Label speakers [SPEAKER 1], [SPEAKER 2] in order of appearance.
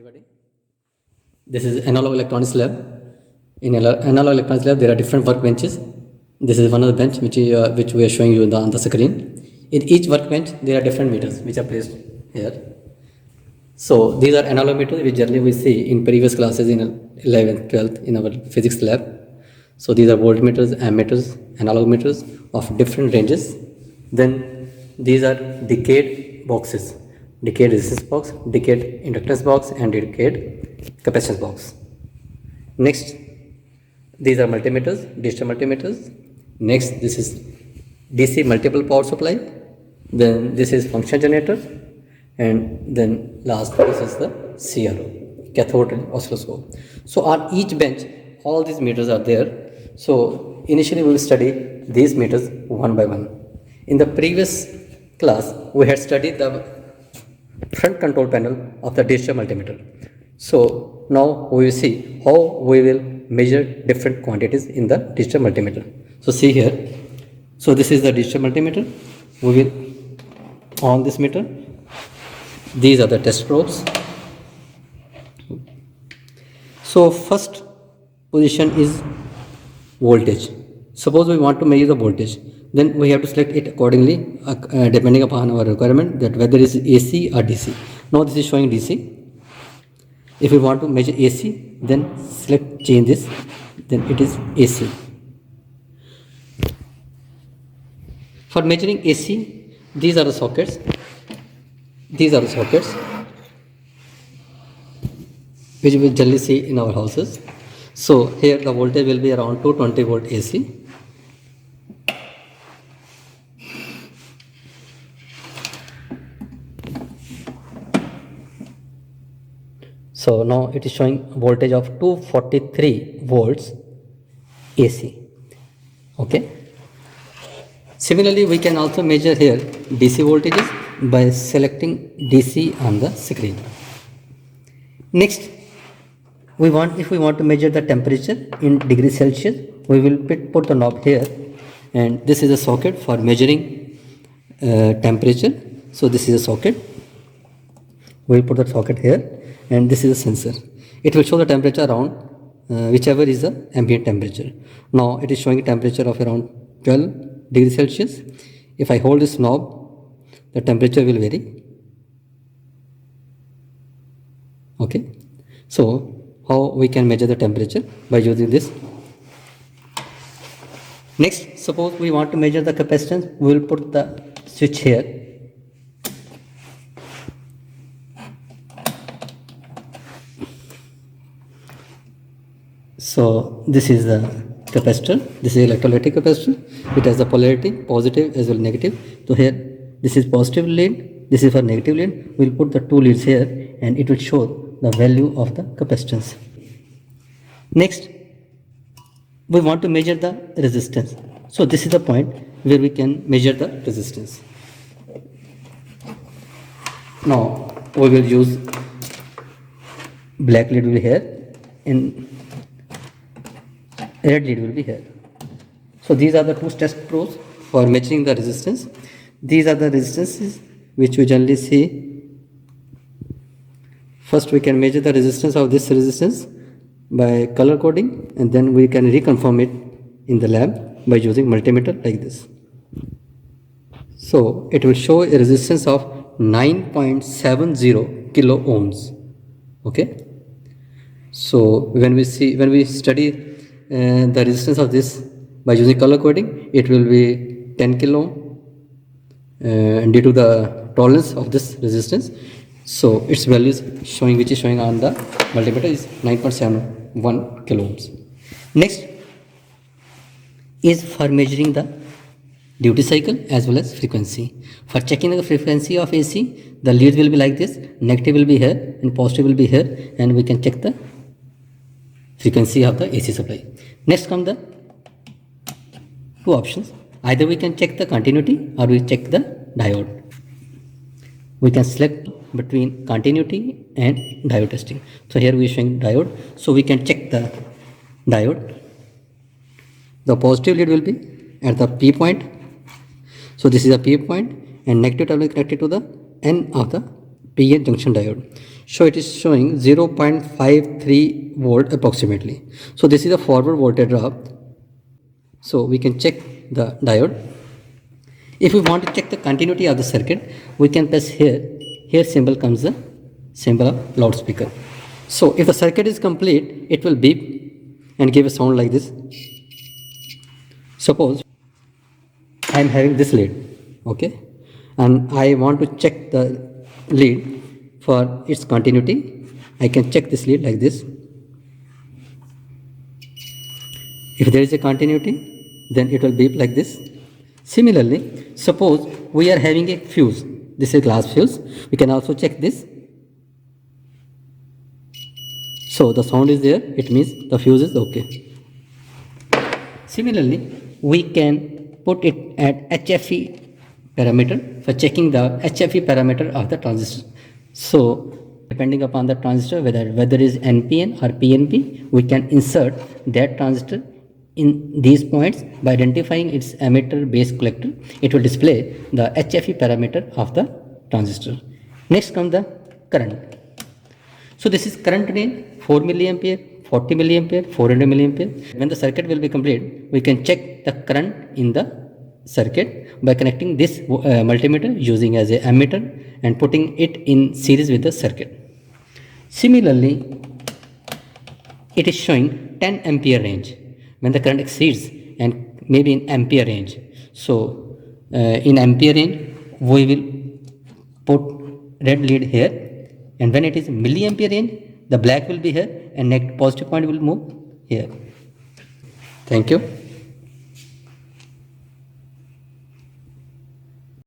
[SPEAKER 1] everybody. This is analog electronics lab. In analog electronics lab, there are different workbenches. This is one of the bench which we are showing you on the screen. In each workbench, there are different meters which are placed here. So these are analog meters which generally we see in previous classes in 11th, 12th in our physics lab. So these are voltmeters, ammeters, analog meters of different ranges. Then these are decade boxes. Decade resistance box, decade inductance box, and decade capacitance box. Next, these are multimeters, digital multimeters. Next, this is DC multiple power supply. Then this is function generator, and then last this is the CRO, cathode oscilloscope. So on each bench, all these meters are there. So initially we will study these meters one by one. In the previous class, we had studied the front control panel of the digital multimeter. So now we will see how we will measure different quantities in the digital multimeter. So see here. So this is the digital multimeter. We will on this meter. These are the test probes. So first position is voltage. Suppose we want to measure the voltage, then we have to select it accordingly depending upon our requirement, that whether it is AC or DC. Now this is showing DC. If we want to measure AC, then change this, then it is AC. For measuring AC, these are the sockets. These are the sockets which we generally see in our houses. So here the voltage will be around 220 volt AC. So now it is showing voltage of 243 volts AC. Okay. Similarly, we can also measure here DC voltages by selecting DC on the screen. Next, if we want to measure the temperature in degrees Celsius, we will put the knob here, and this is a socket for measuring temperature. So this is a socket. We will put the socket here, and this is a sensor. It will show the temperature around whichever is the ambient temperature. Now it is showing a temperature of around 12 degrees Celsius. If I hold this knob, the temperature will vary. Okay. So how we can measure the temperature by using this. Next, suppose we want to measure the capacitance, we will put the switch here. So this is the capacitor, this is electrolytic capacitor. It has the polarity positive as well negative. So here this is positive lead, this is for negative lead. We will put the two leads here, and it will show the value of the capacitance. Next, we want to measure the resistance. So this is the point where we can measure the resistance. Now we will use black lead will be here, and red lead will be here. So these are the two test probes for measuring the resistance. These are the resistances which we generally see. First we can measure the resistance of this resistance by color coding, and then we can reconfirm it in the lab by using multimeter like this. So it will show a resistance of 9.70 kilo ohms. Okay. So when we study the resistance of this by using color coding, it will be 10 kilo ohm, and due to the tolerance of this resistance, so its value is showing, which is showing on the multimeter, is 9.71 kilo ohms. Next is for measuring the duty cycle as well as frequency. For checking the frequency of AC, the leads will be like this, negative will be here and positive will be here, and we can check the frequency of the AC supply. Next come the two options. Either we can check the continuity or we check the diode. We can select between continuity and diode testing. So here we are showing diode. So we can check the diode. The positive lead will be at the P point. So this is a P point, and negative terminal connected to the N of the PN junction diode. So it is showing 0.53 volt approximately. So this is a forward voltage drop. So we can check the diode. If we want to check the continuity of the circuit, we can press here. Here symbol comes the symbol of loudspeaker. So if the circuit is complete, it will beep and give a sound like this. Suppose I am having this lead, okay, and I want to check the lead for its continuity. I can check this lead like this. If there is a continuity, then it will beep like this. Similarly, suppose we are having a fuse. This is glass fuse. We can also check this. So the sound is there. It means the fuse is okay. Similarly, we can put it at HFE parameter for checking the HFE parameter of the transistor. So depending upon the transistor, whether it is NPN or PNP, we can insert that transistor in these points. By identifying its emitter base collector, it will display the HFE parameter of the transistor. Next comes the current. So this is current range 4 milliampere, 40 milliampere, 400 milliampere. When the circuit will be complete, we can check the current in the circuit by connecting this multimeter using as a ammeter and putting it in series with the circuit. Similarly, it is showing 10 ampere range when the current exceeds and maybe in ampere range. So in ampere range, we will put red lead here, and when it is milliampere range, the black will be here and positive point will move here. Thank you.